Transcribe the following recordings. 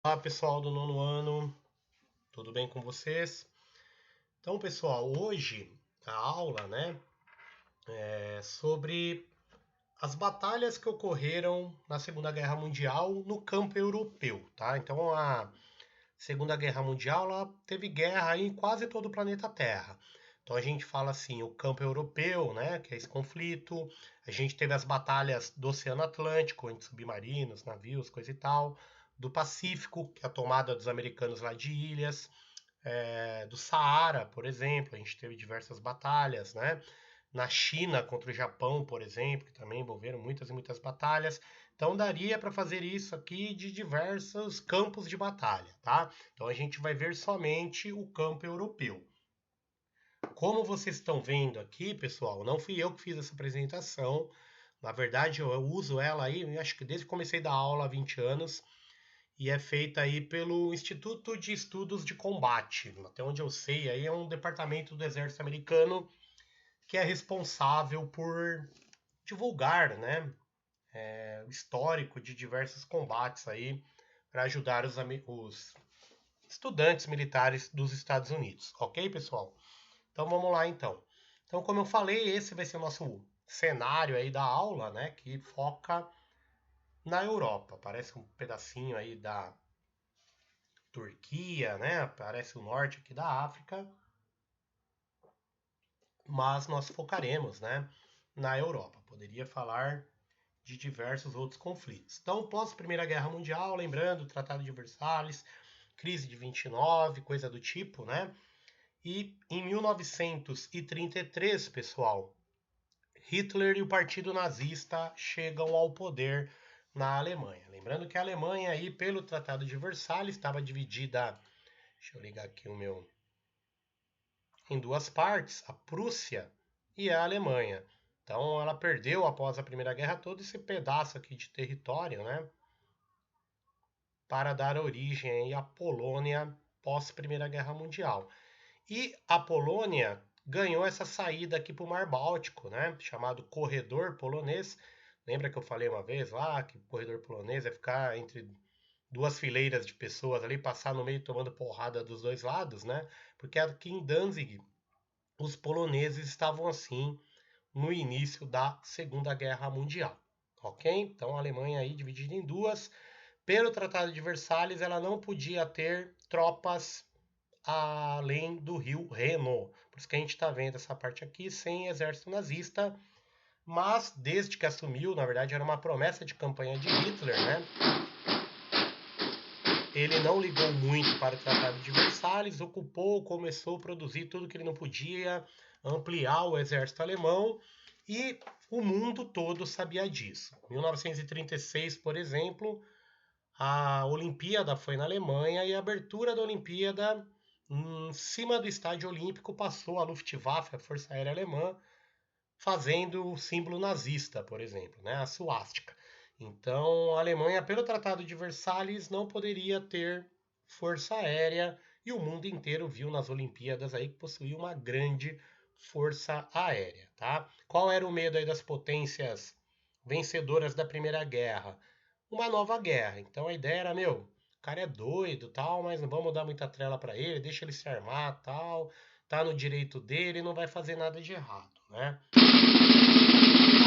Olá pessoal do nono ano, tudo bem com vocês? Então pessoal, hoje a aula, é sobre as batalhas que ocorreram na Segunda Guerra Mundial no campo europeu, tá? Então a Segunda Guerra Mundial ela teve guerra em quase todo o planeta Terra. Então a gente fala assim, o campo europeu, né, que é esse conflito. A gente teve as batalhas do Oceano Atlântico, entre submarinos, navios, coisa e tal. Do Pacífico, que é a tomada dos americanos lá de ilhas. Do Saara, por exemplo, a gente teve diversas batalhas, né? Na China contra o Japão, por exemplo, que também envolveram muitas e muitas batalhas. Então daria para fazer isso aqui de diversos campos de batalha, tá? Então a gente vai ver somente o campo europeu. Como vocês estão vendo aqui, pessoal, não fui eu que fiz essa apresentação. Na verdade, eu uso ela aí, acho que desde que comecei a dar aula há 20 anos, e é feita aí pelo Instituto de Estudos de Combate. Até onde eu sei, aí é um departamento do Exército Americano que é responsável por divulgar, né, o histórico de diversos combates aí para ajudar os estudantes militares dos Estados Unidos, ok, pessoal? Então vamos lá então. Então, como eu falei, esse vai ser o nosso cenário aí da aula, né, que foca na Europa. Parece um pedacinho aí da Turquia, né? Parece o norte aqui da África, mas nós focaremos, né, na Europa. Poderia falar de diversos outros conflitos. Então, pós Primeira Guerra Mundial, lembrando, Tratado de Versalhes, crise de 29, coisa do tipo, né? E em 1933, pessoal, Hitler e o Partido Nazista chegam ao poder na Alemanha. Lembrando que a Alemanha aí, pelo Tratado de Versalhes, estava dividida, deixa eu ligar aqui o meu, em duas partes, a Prússia e a Alemanha. Então ela perdeu após a Primeira Guerra todo esse pedaço aqui de território, né, para dar origem à Polônia pós Primeira Guerra Mundial. E a Polônia ganhou essa saída aqui para o Mar Báltico, né, chamado Corredor Polonês. Lembra que eu falei uma vez lá que o corredor polonês é ficar entre duas fileiras de pessoas ali, passar no meio tomando porrada dos dois lados, né? Porque aqui em Danzig os poloneses estavam assim no início da Segunda Guerra Mundial, ok? Então a Alemanha aí dividida em duas. Pelo Tratado de Versalhes, ela não podia ter tropas além do rio Reno. Por isso que a gente está vendo essa parte aqui sem exército nazista. Mas desde que assumiu, na verdade era uma promessa de campanha de Hitler, né? Ele não ligou muito para o Tratado de Versalhes, ocupou, começou a produzir tudo que ele não podia, ampliar o exército alemão e o mundo todo sabia disso. Em 1936, por exemplo, a Olimpíada foi na Alemanha e a abertura da Olimpíada em cima do Estádio Olímpico passou a Luftwaffe, a Força Aérea Alemã, fazendo o símbolo nazista, por exemplo, né, a suástica. Então, a Alemanha, pelo Tratado de Versalhes, não poderia ter força aérea e o mundo inteiro viu nas Olimpíadas aí que possuía uma grande força aérea, tá? Qual era o medo aí das potências vencedoras da Primeira Guerra? Uma nova guerra. Então a ideia era, meu, o cara é doido, tal, mas não vamos dar muita trela para ele, deixa ele se armar, tal, tá no direito dele, não vai fazer nada de errado, né?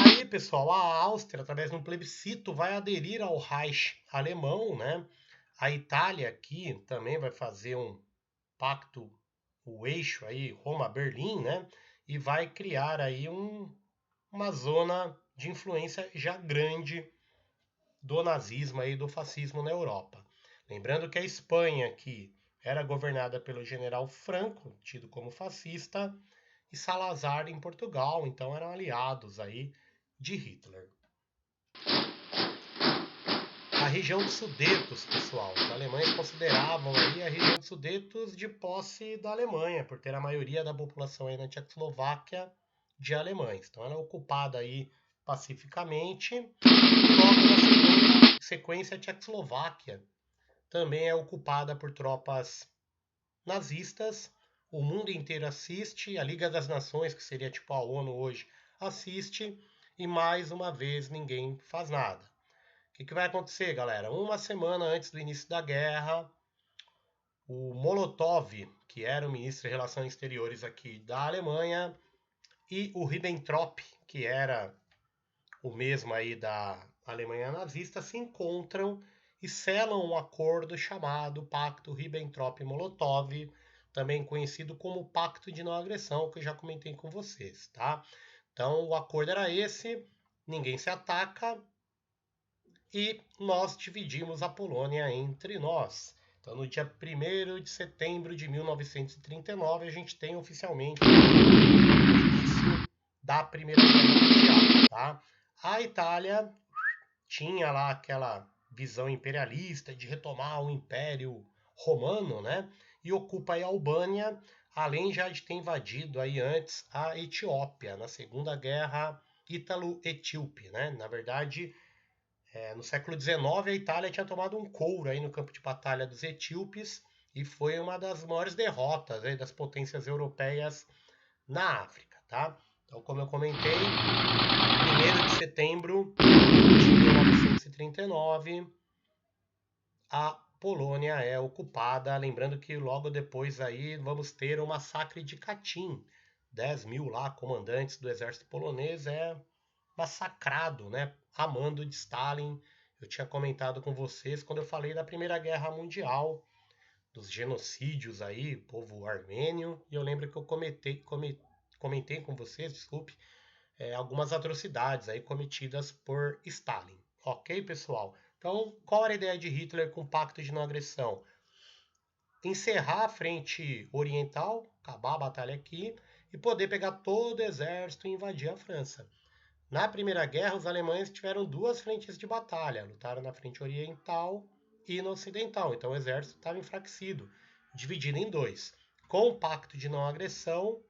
Aí, pessoal, a Áustria, através de um plebiscito, vai aderir ao Reich alemão, né? A Itália aqui também vai fazer um pacto, o eixo aí, Roma-Berlim, né? E vai criar aí uma zona de influência já grande do nazismo e do fascismo na Europa. Lembrando que a Espanha aqui era governada pelo general Franco, tido como fascista, e Salazar em Portugal, então eram aliados aí de Hitler. A região dos Sudetos, pessoal, os alemães consideravam aí a região dos Sudetos de posse da Alemanha, por ter a maioria da população aí na Tchecoslováquia de alemães. Então ela é ocupada aí pacificamente e logo na sequência a Tchecoslováquia também é ocupada por tropas nazistas. O mundo inteiro assiste, a Liga das Nações, que seria tipo a ONU hoje, assiste e mais uma vez ninguém faz nada. que vai acontecer, galera? Uma semana antes do início da guerra, o Molotov, que era o ministro de Relações Exteriores aqui da Alemanha, e o Ribbentrop, que era o mesmo aí da Alemanha nazista, se encontram e selam um acordo chamado Pacto Ribbentrop-Molotov, também conhecido como Pacto de Não Agressão, que eu já comentei com vocês, tá? Então, o acordo era esse, ninguém se ataca e nós dividimos a Polônia entre nós. Então, no dia 1º de setembro de 1939, a gente tem oficialmente o início da Primeira Guerra Mundial, tá? A Itália tinha lá aquela visão imperialista de retomar o Império Romano, né? E ocupa aí a Albânia, além já de ter invadido aí antes a Etiópia, na Segunda Guerra Ítalo-Etíope, né? Na verdade, no século XIX, a Itália tinha tomado um couro aí no campo de batalha dos etíopes e foi uma das maiores derrotas aí das potências europeias na África, tá? Então, como eu comentei, 1º de setembro de 1939, a Polônia é ocupada. Lembrando que logo depois aí vamos ter o massacre de Katyn. 10.000 lá comandantes do exército polonês é massacrado, né, a mando de Stalin. Eu tinha comentado com vocês quando eu falei da Primeira Guerra Mundial, dos genocídios aí, povo armênio, e eu lembro que eu comentei com vocês, desculpe, algumas atrocidades aí cometidas por Stalin. Ok, pessoal? Então, qual era a ideia de Hitler com o Pacto de Não Agressão? Encerrar a frente oriental, acabar a batalha aqui, e poder pegar todo o exército e invadir a França. Na Primeira Guerra, os alemães tiveram duas frentes de batalha, lutaram na frente oriental e na ocidental, então o exército estava enfraquecido, dividido em dois. Com o Pacto de Não Agressão,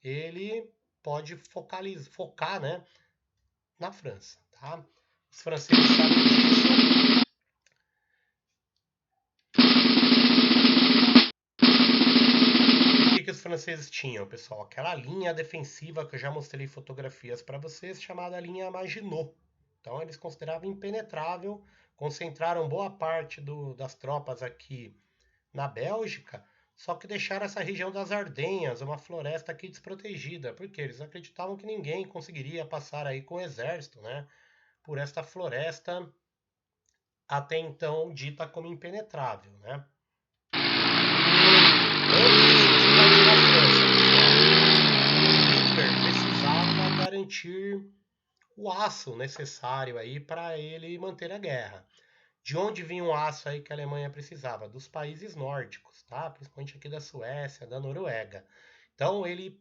ele pode focar, né, na França, tá? Os franceses sabem disso. E o que os franceses tinham, pessoal? Aquela linha defensiva que eu já mostrei fotografias para vocês, chamada linha Maginot. Então eles consideravam impenetrável, concentraram boa parte das tropas aqui na Bélgica, só que deixaram essa região das Ardenhas, uma floresta aqui desprotegida, porque eles acreditavam que ninguém conseguiria passar aí com o exército, né, por esta floresta até então dita como impenetrável, né? Antes de invadir a França, pessoal, Hitler precisava garantir o aço necessário aí para ele manter a guerra. De onde vinha o aço aí que a Alemanha precisava? Dos países nórdicos, tá? Principalmente aqui da Suécia, da Noruega. Então ele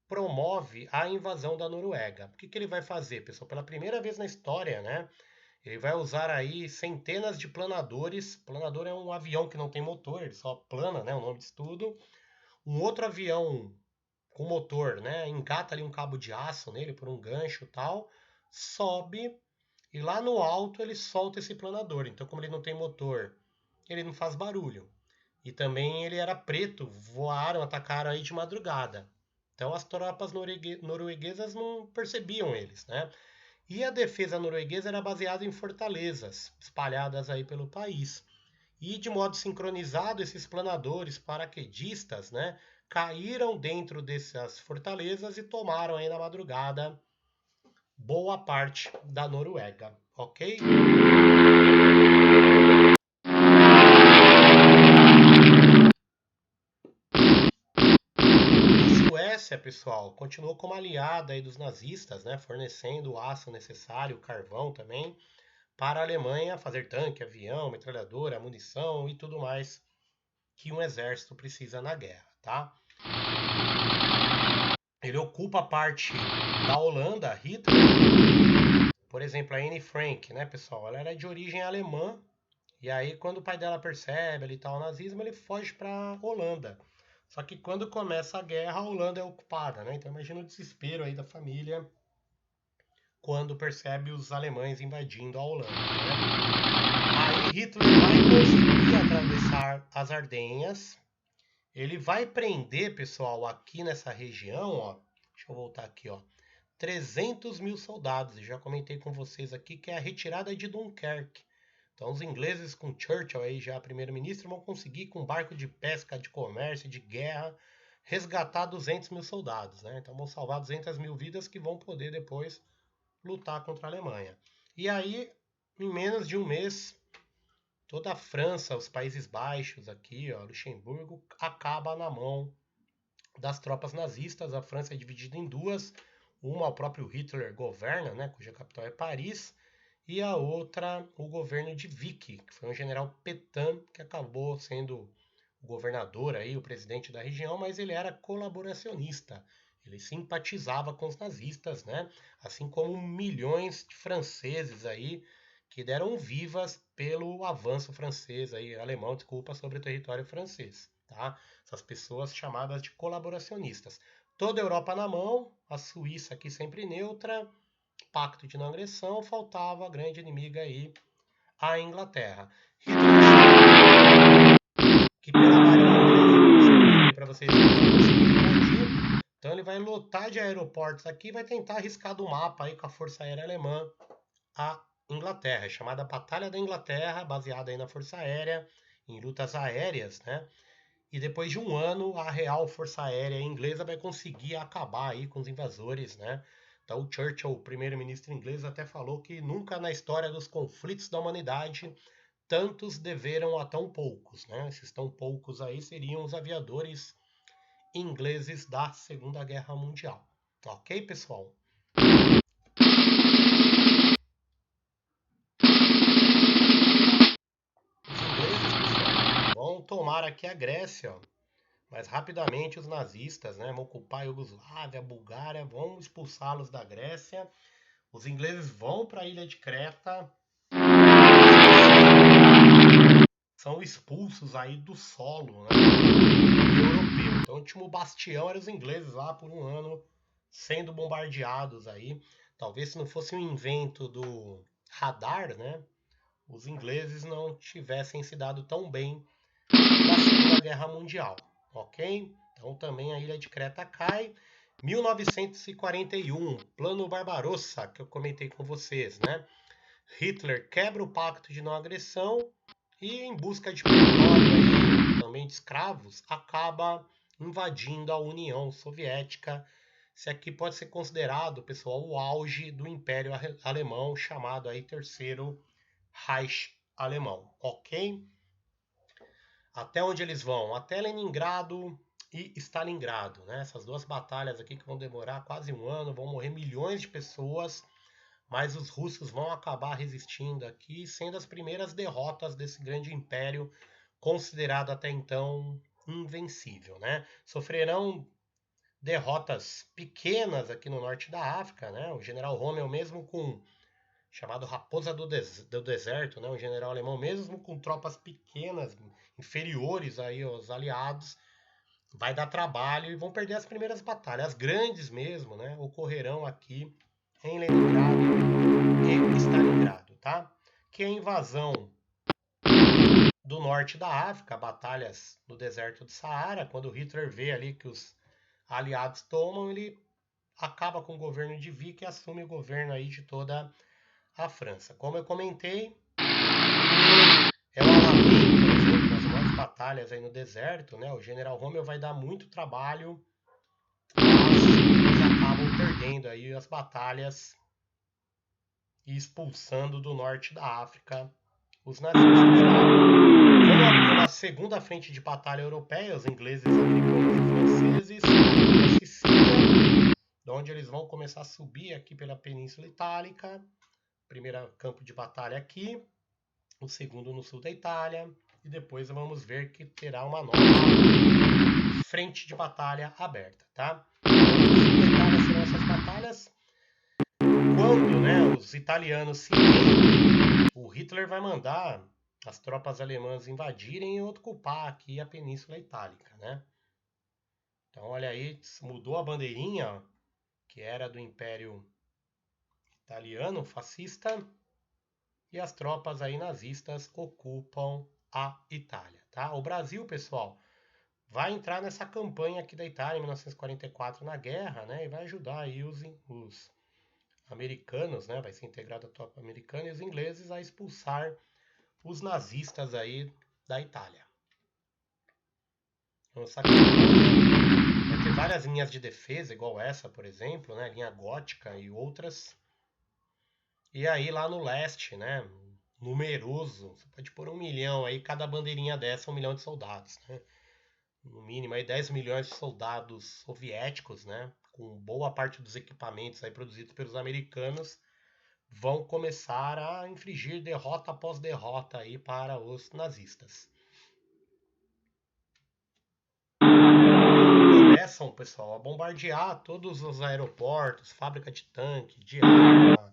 promove a invasão da Noruega. O que ele vai fazer, pessoal? Pela primeira vez na história, né? Ele vai usar aí centenas de planadores. Planador é um avião que não tem motor, ele só plana, né? O nome disso tudo. Um outro avião com motor, né? Encata ali um cabo de aço nele por um gancho e tal. Sobe e lá no alto ele solta esse planador. Então, como ele não tem motor, ele não faz barulho. E também ele era preto, voaram, atacaram aí de madrugada. Então as tropas norueguesas não percebiam eles, né? E a defesa norueguesa era baseada em fortalezas espalhadas aí pelo país. E de modo sincronizado, esses planadores paraquedistas, né, caíram dentro dessas fortalezas e tomaram aí na madrugada boa parte da Noruega, ok? A Suécia, pessoal, continuou como aliada aí dos nazistas, né, fornecendo o aço necessário, o carvão também, para a Alemanha fazer tanque, avião, metralhadora, munição e tudo mais que um exército precisa na guerra, tá? Ele ocupa a parte da Holanda, Hitler, por exemplo, a Anne Frank, né, pessoal? Ela era de origem alemã, e aí quando o pai dela percebe ali tá o nazismo, ele foge para Holanda. Só que quando começa a guerra, a Holanda é ocupada, né? Então imagina o desespero aí da família quando percebe os alemães invadindo a Holanda, né? Aí Hitler vai conseguir atravessar as Ardenhas. Ele vai prender, pessoal, aqui nessa região, ó. Deixa eu voltar aqui, ó. 300.000 soldados. Eu já comentei com vocês aqui que é a retirada de Dunkerque. Então os ingleses com Churchill aí já primeiro-ministro vão conseguir com barco de pesca, de comércio, de guerra, resgatar 200 mil soldados, né? Então vão salvar 200 mil vidas que vão poder depois lutar contra a Alemanha. E aí, em menos de um mês, toda a França, os Países Baixos aqui, ó, Luxemburgo, acaba na mão das tropas nazistas. A França é dividida em duas. Uma o próprio Hitler governa, né, cuja capital é Paris, e a outra o governo de Vichy, que foi um general Pétain, que acabou sendo o governador aí, o presidente da região, mas ele era colaboracionista. Ele simpatizava com os nazistas, né? Assim como milhões de franceses aí que deram vivas pelo avanço francês aí, alemão, desculpa, sobre o território francês, tá? Essas pessoas chamadas de colaboracionistas. Toda a Europa na mão, a Suíça aqui sempre neutra, pacto de não agressão, faltava a grande inimiga aí, a Inglaterra. Hitler, que pela marinha inglesa, para vocês verem, então ele vai lotar de aeroportos aqui e vai tentar arriscar do mapa aí com a Força Aérea Alemã a Inglaterra, chamada Batalha da Inglaterra, baseada aí na Força Aérea, em lutas aéreas, né? E depois de um ano, a Real Força Aérea Inglesa vai conseguir acabar aí com os invasores, né? Então, o Churchill, o primeiro-ministro inglês, até falou que nunca na história dos conflitos da humanidade tantos deveram a tão poucos, né? Esses tão poucos aí seriam os aviadores ingleses da Segunda Guerra Mundial. Ok, pessoal? Os ingleses, pessoal, vão tomar aqui a Grécia, ó. Mas rapidamente os nazistas, né, vão ocupar a Iugoslávia, a Bulgária, vão expulsá-los da Grécia. Os ingleses vão para a ilha de Creta, são expulsos aí do solo, né, europeu. Então o último bastião eram os ingleses lá por um ano sendo bombardeados aí. Talvez se não fosse um invento do radar, né, os ingleses não tivessem se dado tão bem na Segunda Guerra Mundial, ok? Então também a ilha de Creta cai. 1941, Plano Barbarossa, que eu comentei com vocês, né? Hitler quebra o pacto de não agressão e, em busca de petróleo e também de escravos, acaba invadindo a União Soviética. Isso aqui pode ser considerado, pessoal, o auge do Império Alemão, chamado aí Terceiro Reich Alemão, ok? Até onde eles vão? Até Leningrado e Stalingrado, né? Essas duas batalhas aqui que vão demorar quase um ano, vão morrer milhões de pessoas, mas os russos vão acabar resistindo aqui, sendo as primeiras derrotas desse grande império, considerado até então invencível, né? Sofrerão derrotas pequenas aqui no norte da África, né? O general Rommel, mesmo com chamado Raposa do Deserto, né? Um general alemão, mesmo com tropas pequenas, inferiores aí aos aliados, vai dar trabalho e vão perder as primeiras batalhas. As grandes mesmo, né? Ocorrerão aqui em Leningrado e Stalingrado, tá? Que é a invasão do norte da África, batalhas no deserto do Saara, quando Hitler vê ali que os aliados tomam, ele acaba com o governo de Vichy e assume o governo aí de toda a França. Como eu comentei, é o Alamein, por exemplo, das maiores batalhas aí no deserto, né? O general Rommel vai dar muito trabalho, mas eles acabam perdendo aí as batalhas e expulsando do norte da África os nazistas. Tá? Vamos abrir uma segunda frente de batalha europeia, os ingleses, americanos e franceses, aqui na Sicília, onde eles vão começar a subir aqui pela Península Itálica. Primeiro campo de batalha aqui, o segundo no sul da Itália, e depois vamos ver que terá uma nova frente de batalha aberta, tá? No sul da Itália serão essas batalhas. Quando, né, os italianos se rendem, o Hitler vai mandar as tropas alemãs invadirem e ocupar aqui a Península Itálica, né? Então, olha aí, mudou a bandeirinha, que era do Império Italiano fascista, e as tropas aí nazistas ocupam a Itália, tá? O Brasil, pessoal, vai entrar nessa campanha aqui da Itália em 1944 na guerra, né? E vai ajudar aí os americanos, né? Vai ser integrado a tropa americana e os ingleses a expulsar os nazistas aí da Itália. Então, essa campanha vai ter várias linhas de defesa, igual essa, por exemplo, né? Linha gótica e outras. E aí lá no leste, né? Numeroso, você pode pôr 1 milhão aí, cada bandeirinha dessa, 1 milhão de soldados, né? No mínimo aí 10 milhões de soldados soviéticos, né? Com boa parte dos equipamentos aí produzidos pelos americanos, vão começar a infligir derrota após derrota aí para os nazistas. Começam, pessoal, a bombardear todos os aeroportos, fábrica de tanque, de arma,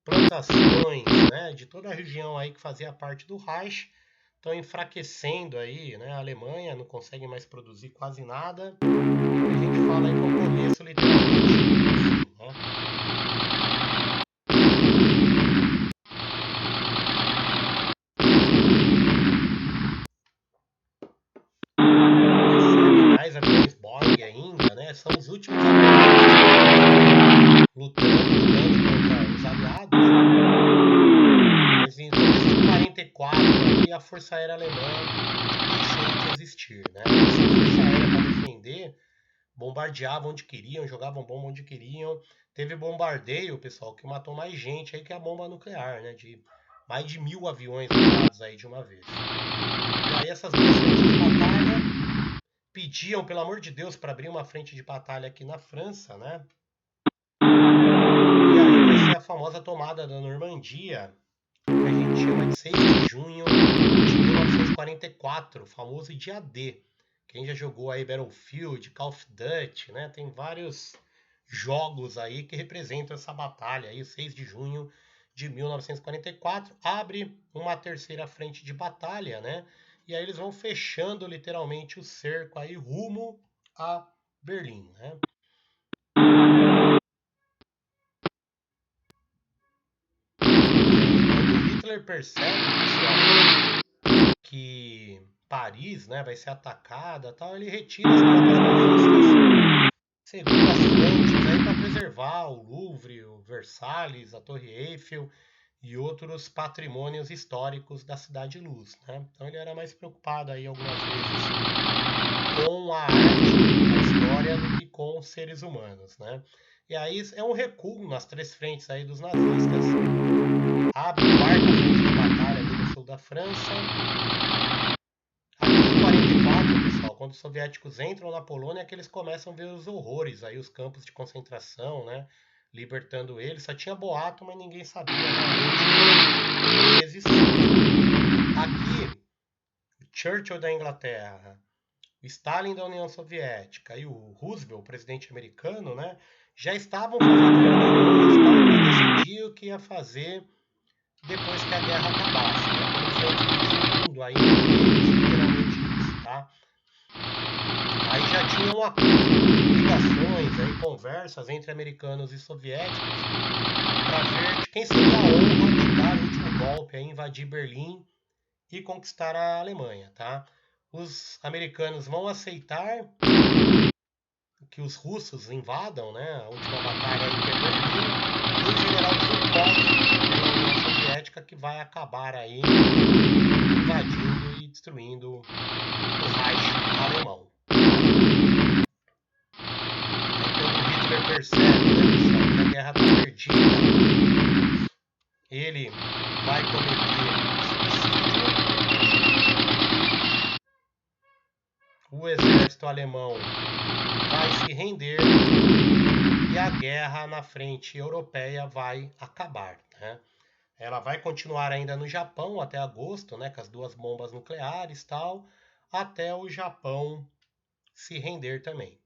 plantações, né, de toda a região aí que fazia parte do Reich. Estão enfraquecendo aí, né, a Alemanha não consegue mais produzir quase nada. E a gente fala aí que é o começo literalmente do fim, né? Mais aviões Boeing ainda, né? São os últimos aviões lutando contra os aliados, né? Mas em começo de 44 aí, a Força Aérea Alemã deixou de existir, né? Essa Força Aérea para defender, bombardeavam onde queriam, jogavam bomba onde queriam. Teve bombardeio, pessoal, que matou mais gente aí que a bomba nuclear, né? De mais de 1.000 aviões usados aí de uma vez. E aí essas duas frentes de batalha pediam, pelo amor de Deus, para abrir uma frente de batalha aqui na França, né? E aí vai ser a famosa tomada da Normandia, que a gente chama de 6 de junho de 1944, o famoso dia D. Quem já jogou aí Battlefield, Call of Duty, né? Tem vários jogos aí que representam essa batalha aí, 6 de junho de 1944, abre uma terceira frente de batalha, né? E aí eles vão fechando literalmente o cerco aí rumo a Berlim, né? Quando Hitler percebe, pessoal, que Paris, né, vai ser atacada, tal, ele retira as tropas nazistas, segundo as fontes, aí para preservar o Louvre, o Versalhes, a Torre Eiffel e outros patrimônios históricos da Cidade Luz, né? Então ele era mais preocupado aí algumas vezes com a arte, a história, do que com os seres humanos, né? E aí é um recuo nas três frentes aí dos nazistas. Abre quarta frente de batalha ali no sul da França. Aqui em 44, pessoal, quando os soviéticos entram na Polônia, é que eles começam a ver os horrores aí, os campos de concentração, né? Libertando eles. Só tinha boato, mas ninguém sabia realmente que existia. Aqui, o Churchill da Inglaterra, o Stalin da União Soviética e o Roosevelt, o presidente americano, né? Já estavam fazendo reuniões para decidir o que ia fazer depois que a guerra acabasse, né? Como eles iam dividir o mundo aí entre eles, literalmente isso, tá? Aí já tinham ligações, aí, conversas entre americanos e soviéticos para ver de quem seria a honra de dar o último golpe, aí, invadir Berlim e conquistar a Alemanha, tá? Os americanos vão aceitar que os russos invadam, né? A última batalha aí que é Berlim, e o general Zhukov pela União Soviética que vai acabar aí invadindo e destruindo o Reich alemão. Aí quando Hitler percebe, né, pessoal, que a guerra está perdida, ele vai cometer suicídio. O exército alemão vai se render e a guerra na frente europeia vai acabar, né? Ela vai continuar ainda no Japão até agosto, né, com as duas bombas nucleares e tal, até o Japão se render também.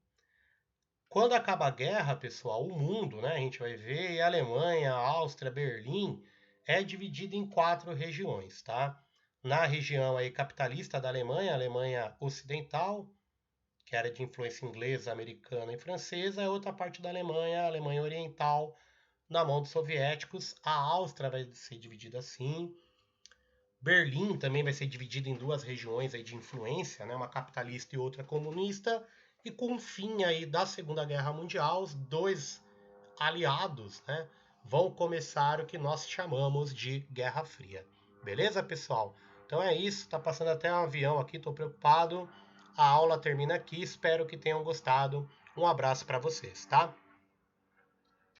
Quando acaba a guerra, pessoal, o mundo, né, a gente vai ver, e a Alemanha, a Áustria, Berlim, é dividido em 4 regiões, tá? Na região aí capitalista da Alemanha, a Alemanha Ocidental, que era de influência inglesa, americana e francesa, é outra parte da Alemanha, a Alemanha Oriental, na mão dos soviéticos. A Áustria vai ser dividida assim. Berlim também vai ser dividida em 2 regiões aí de influência, né? Uma capitalista e outra comunista. E com o fim aí da Segunda Guerra Mundial, os 2 aliados, né, vão começar o que nós chamamos de Guerra Fria. Beleza, pessoal? Então é isso, tá passando até um avião aqui, tô preocupado. A aula termina aqui, espero que tenham gostado. Um abraço para vocês, tá?